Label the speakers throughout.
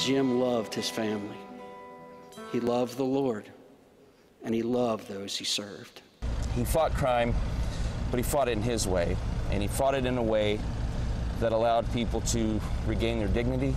Speaker 1: Jim loved his family. He loved the Lord, and he loved those he served.
Speaker 2: He fought crime, but he fought it in his way, and he fought it in a way that allowed people to regain their dignity.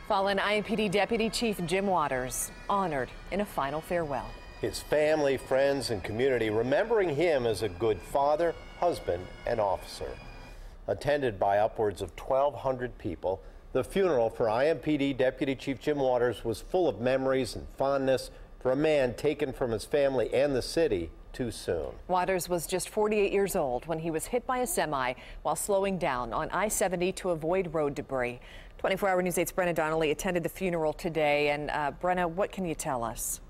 Speaker 3: Fallen IMPD Deputy Chief Jim Waters honored in a final farewell.
Speaker 4: His family, friends, and community remembering him as a good father, husband, and officer. Attended by upwards of 1,200 people, the funeral for IMPD Deputy Chief Jim Waters was full of memories and fondness for a man taken from his family and the city too soon.
Speaker 3: Waters was just 48 years old when he was hit by a semi while slowing down on I-70 to avoid road debris. 24-Hour News 8's Brenna Donnelly attended the funeral today. And Brenna, what can you tell us?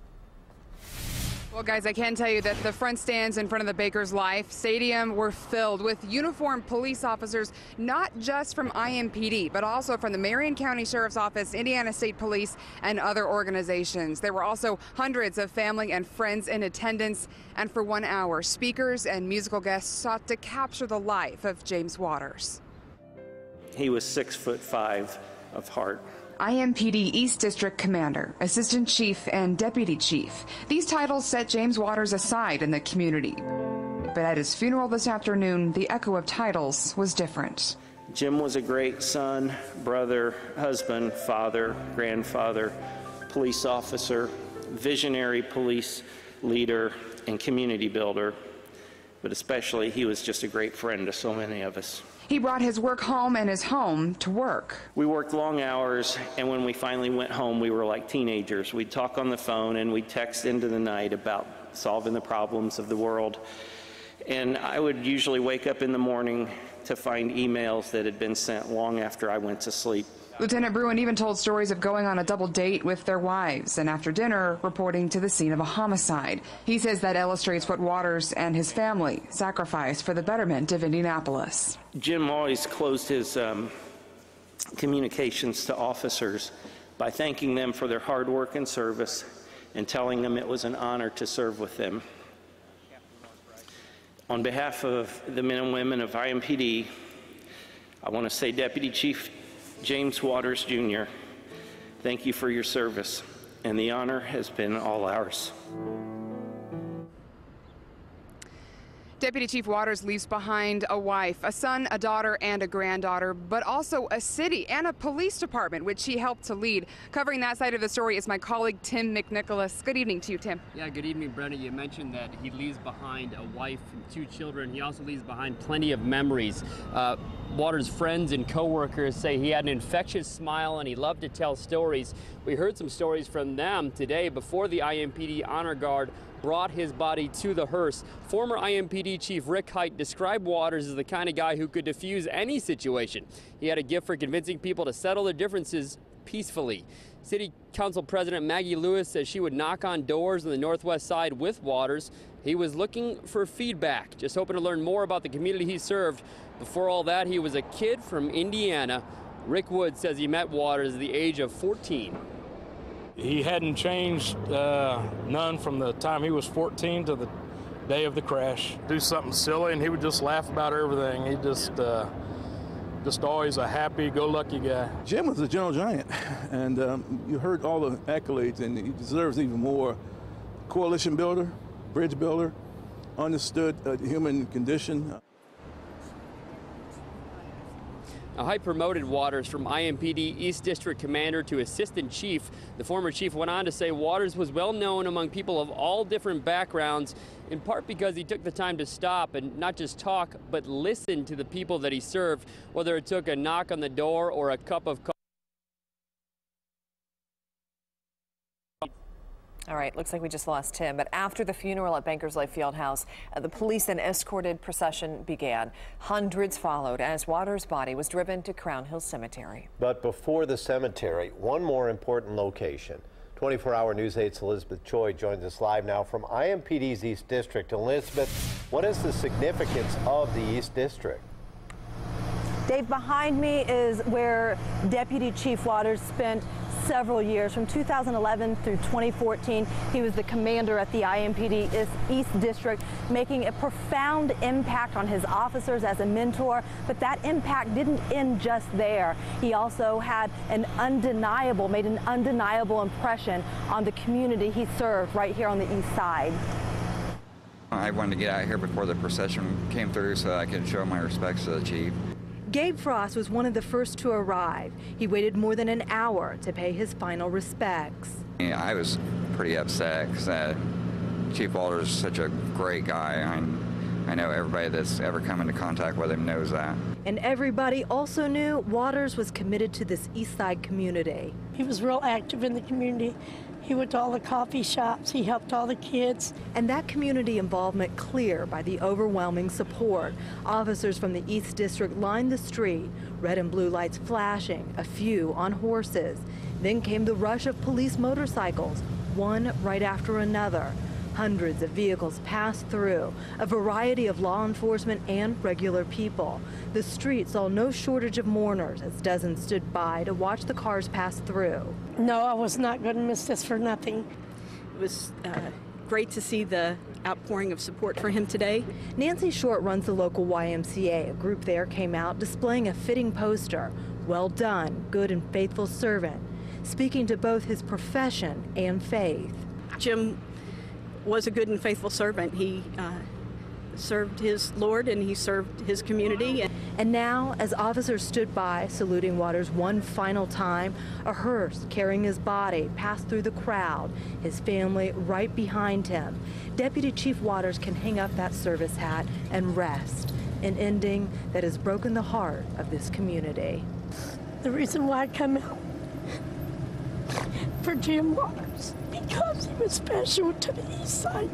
Speaker 5: Well, guys, I can tell you that the front stands in front of the Baker's Life Stadium were filled with uniformed police officers, not just from IMPD, but also from the Marion County Sheriff's Office, Indiana State Police, and other organizations. There were also hundreds of family and friends in attendance, and for 1 hour, speakers and musical guests sought to capture the life of James Waters.
Speaker 1: He was 6'5" of heart.
Speaker 5: IMPD East District Commander, Assistant Chief, and Deputy Chief. These titles set James Waters aside in the community. But at his funeral this afternoon, the echo of titles was different.
Speaker 1: Jim was a great son, brother, husband, father, grandfather, police officer, visionary police leader, and community builder. But especially, he was just a great friend to so many of us.
Speaker 5: He brought his work home and his home to work.
Speaker 1: We worked long hours, and when we finally went home, we were like teenagers. We'd talk on the phone and we'd text into the night about solving the problems of the world. And I would usually wake up in the morning to find emails that had been sent long after I went to sleep.
Speaker 5: Lieutenant Bruin even told stories of going on a double date with their wives and after dinner reporting to the scene of a homicide. He says that illustrates what Waters and his family sacrificed for the betterment of Indianapolis.
Speaker 1: Jim always closed his communications to officers by thanking them for their hard work and service and telling them it was an honor to serve with them. On behalf of the men and women of IMPD, I want to say, Deputy Chief James Waters, Jr., thank you for your service, and the honor has been all ours.
Speaker 5: Deputy Chief Waters leaves behind a wife, a son, a daughter, and a granddaughter, but also a city and a police department, which he helped to lead. Covering that side of the story is my colleague, Tim McNicholas. Good evening to you, Tim.
Speaker 6: Yeah, good evening, Brenna. You mentioned that he leaves behind a wife and 2 children. He also leaves behind plenty of memories. Waters' friends and co-workers say he had an infectious smile and he loved to tell stories. We heard some stories from them today before the IMPD Honor Guard brought his body to the hearse. Former IMPD Chief Rick Hite described Waters as the kind of guy who could diffuse any situation. He had a gift for convincing people to settle their differences peacefully. City Council President Maggie Lewis says she would knock on doors on the Northwest Side with Waters. He was looking for feedback, just hoping to learn more about the community he served. Before all that, he was a kid from Indiana. Rick Wood says he met Waters at the age of 14.
Speaker 7: He hadn't changed none from the time he was 14 to the day of the crash. Do something silly and he would just laugh about everything. He just always a happy-go-lucky guy.
Speaker 8: Jim was a gentle giant, and you heard all the accolades, and he deserves even more. Coalition builder, bridge builder, understood the human condition.
Speaker 6: Now, Hite promoted Waters from IMPD East District Commander to Assistant Chief. The former chief went on to say Waters was well known among people of all different backgrounds, in part because he took the time to stop and not just talk, but listen to the people that he served, whether it took a knock on the door or a cup of coffee.
Speaker 3: All right, looks like we just lost Tim. But after the funeral at Bankers Life Fieldhouse, the police and escorted procession began. Hundreds followed as Waters' body was driven to Crown Hill Cemetery.
Speaker 4: But before the cemetery, one more important location. 24-Hour News 8's Elizabeth Choi joins us live now from IMPD's East District. Elizabeth, what is the significance of the East District?
Speaker 9: Dave, behind me is where Deputy Chief Waters spent several years. From 2011 through 2014, he was the commander at the IMPD East District, making a profound impact on his officers as a mentor. But that impact didn't end just there. He also had made an undeniable impression on the community he served right here on the east side.
Speaker 10: I wanted to get out here before the procession came through so I could show my respects to the chief.
Speaker 9: Gabe Frost was one of the first to arrive. He waited more than an hour to pay his final respects.
Speaker 10: Yeah, I was pretty upset because Chief Walters is such a great guy. I know everybody that's ever come into contact with him knows that.
Speaker 9: And everybody also knew Waters was committed to this East Side community.
Speaker 11: He was real active in the community. He went to all the coffee shops. He helped all the kids.
Speaker 9: And that community involvement clear by the overwhelming support. Officers from the East District lined the street, red and blue lights flashing, a few on horses. Then came the rush of police motorcycles, one right after another. Hundreds of vehicles passed through, a variety of law enforcement and regular people. The street saw no shortage of mourners as dozens stood by to watch the cars pass through.
Speaker 11: No, I was not going to miss this for nothing.
Speaker 12: It was great to see the outpouring of support for him today.
Speaker 9: Nancy Short runs the local YMCA. A group there came out displaying a fitting poster. Well done, good and faithful servant, speaking to both his profession and faith.
Speaker 12: Jim was a good and faithful servant. He served his Lord and he served his community.
Speaker 9: And now, as officers stood by, saluting Waters one final time, a hearse carrying his body passed through the crowd, his family right behind him. Deputy Chief Waters can hang up that service hat and rest, an ending that has broken the heart of this community.
Speaker 11: The reason why I come out for Jim Waters, because he was special to the East Side.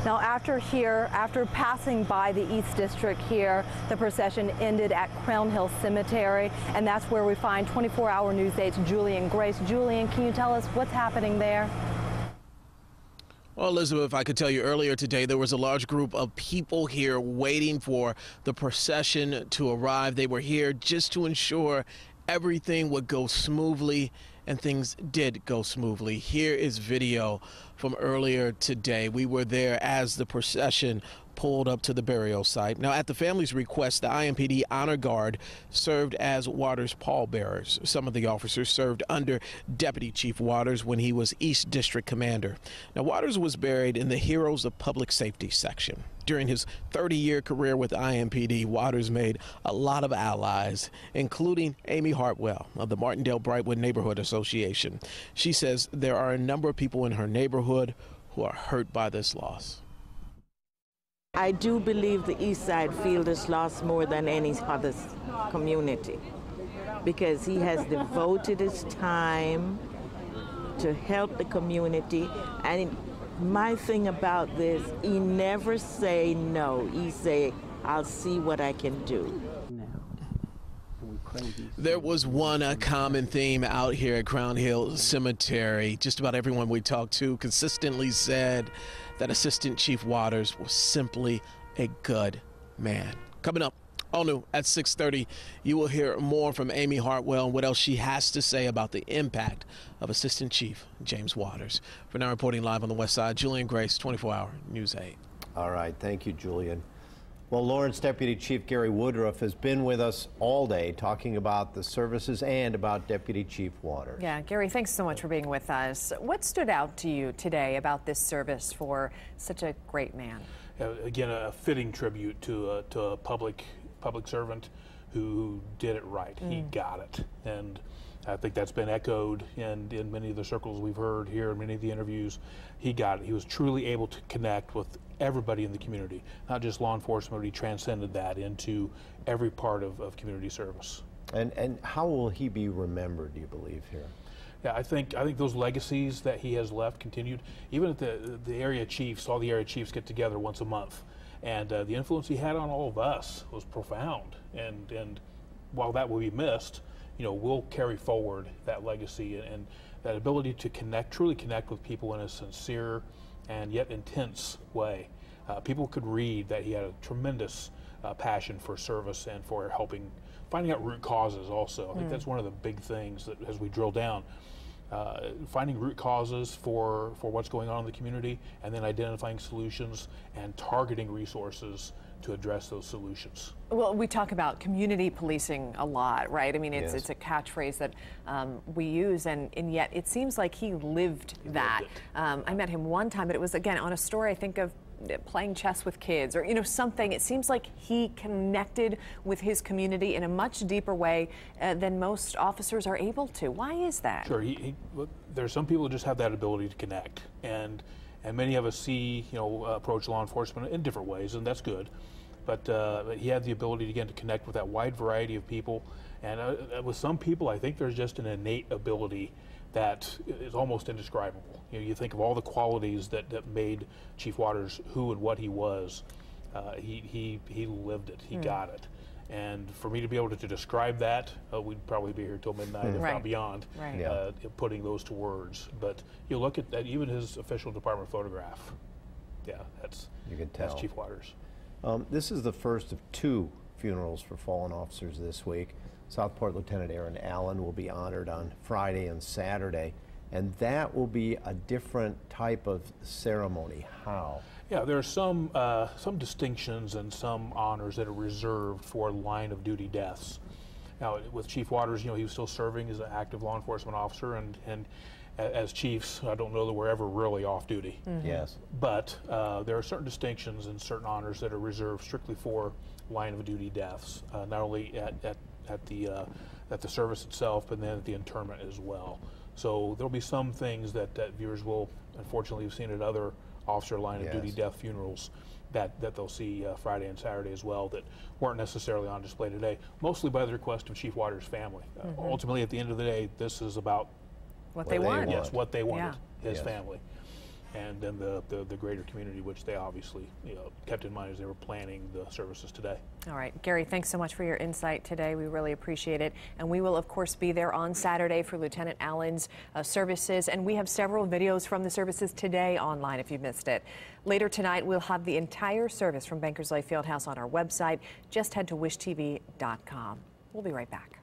Speaker 9: Now after passing by the East District here, the procession ended at Crown Hill Cemetery, and that's where we find 24-hour News 8's Julian Grace. Julian, can you tell us what's happening there?
Speaker 13: Well, Elizabeth, I could tell you earlier today there was a large group of people here waiting for the procession to arrive. They were here just to ensure everything would go smoothly, and things did go smoothly. Here is video from earlier today. We were there as the procession pulled up to the burial site. Now, at the family's request, the IMPD Honor Guard served as Waters' pallbearers. Some of the officers served under Deputy Chief Waters when he was East District Commander. Now, Waters was buried in the Heroes of Public Safety section. During his 30-year career with IMPD, Waters made a lot of allies, including Amy Hartwell of the Martindale-Brightwood Neighborhood Association. She says there are a number of people in her neighborhood who are hurt by this loss.
Speaker 14: I do believe the East Side feel this loss more than any other community because he has devoted his time to help the community. And my thing about this, he never say no. He say, I'll see what I can do.
Speaker 13: There was one common theme out here at Crown Hill Cemetery. Just about everyone we talked to consistently said that Assistant Chief Waters was simply a good man. Coming up, all new at 6:30, you will hear more from Amy Hartwell and what else she has to say about the impact of Assistant Chief James Waters. For now, reporting live on the West Side, Julian Grace, 24-hour News 8.
Speaker 4: All right, thank you, Julian. Well, Lawrence Deputy Chief Gary Woodruff has been with us all day talking about the services and about Deputy Chief Waters.
Speaker 3: Yeah, Gary, thanks so much for being with us. What stood out to you today about this service for such a great man?
Speaker 15: Again, a fitting tribute to a public servant who did it right. He got it. And I think that's been echoed in many of the circles we've heard here, in many of the interviews. He got it. He was truly able to connect with everybody in the community, not just law enforcement, but he transcended that into every part of community service.
Speaker 4: And how will he be remembered, do you believe, here?
Speaker 15: Yeah, I think those legacies that he has left continued. Even at the area chiefs, all the area chiefs get together once a month. And the influence he had on all of us was profound. And while that will be missed, we'll carry forward that legacy and that ability to truly connect with people in a sincere and yet intense way. People could read that he had a tremendous passion for service and for helping finding out root causes also. I think that's one of the big things that as we drill down, finding root causes for what's going on in the community, and then identifying solutions and targeting resources to address those solutions.
Speaker 3: Well, we talk about community policing a lot, right? I mean, it's a catchphrase that we use, and yet it seems like he lived that. I met him one time, but it was, again, on a story, I think, of playing chess with kids or, you know, something. It seems like he connected with his community in a much deeper way than most officers are able to. Why is that?
Speaker 15: Sure. There's some people who just have that ability to connect, and many of us see, you know, approach law enforcement in different ways, and that's good. But he had the ability, again, to connect with that wide variety of people. And with some people, I think there's just an innate ability that is almost indescribable. You know, you think of all the qualities that made Chief Waters who and what he was. He lived it. He got it. And for me to be able to describe that, we'd probably be here till midnight, if not beyond, putting those to words. But you look at that, even his official department photograph. Yeah, that's Chief Waters.
Speaker 4: This is the first of 2 funerals for fallen officers this week. Southport Lieutenant Aaron Allen will be honored on Friday and Saturday, and that will be a different type of ceremony. How?
Speaker 15: Yeah, there are some distinctions and some honors that are reserved for line of duty deaths. Now, with Chief Waters, you know, he was still serving as an active law enforcement officer, and as chiefs, I don't know that we're ever really off duty.
Speaker 4: Yes.
Speaker 15: But there are certain distinctions and certain honors that are reserved strictly for line of duty deaths, not only at the service itself, but then at the interment as well. So there'll be some things that viewers will, unfortunately, have seen at other officer line of duty death funerals that they'll see Friday and Saturday as well that weren't necessarily on display today, mostly by the request of Chief Waters' family. Ultimately, at the end of the day, this is about
Speaker 3: what they want.
Speaker 15: Yes, what they wanted, his family. And then the greater community, which they obviously kept in mind as they were planning the services today.
Speaker 3: All right, Gary, thanks so much for your insight today. We really appreciate it. And we will, of course, be there on Saturday for Lieutenant Allen's services. And we have several videos from the services today online if you missed it. Later tonight, we'll have the entire service from Bankers Life Fieldhouse on our website. Just head to wishtv.com. We'll be right back.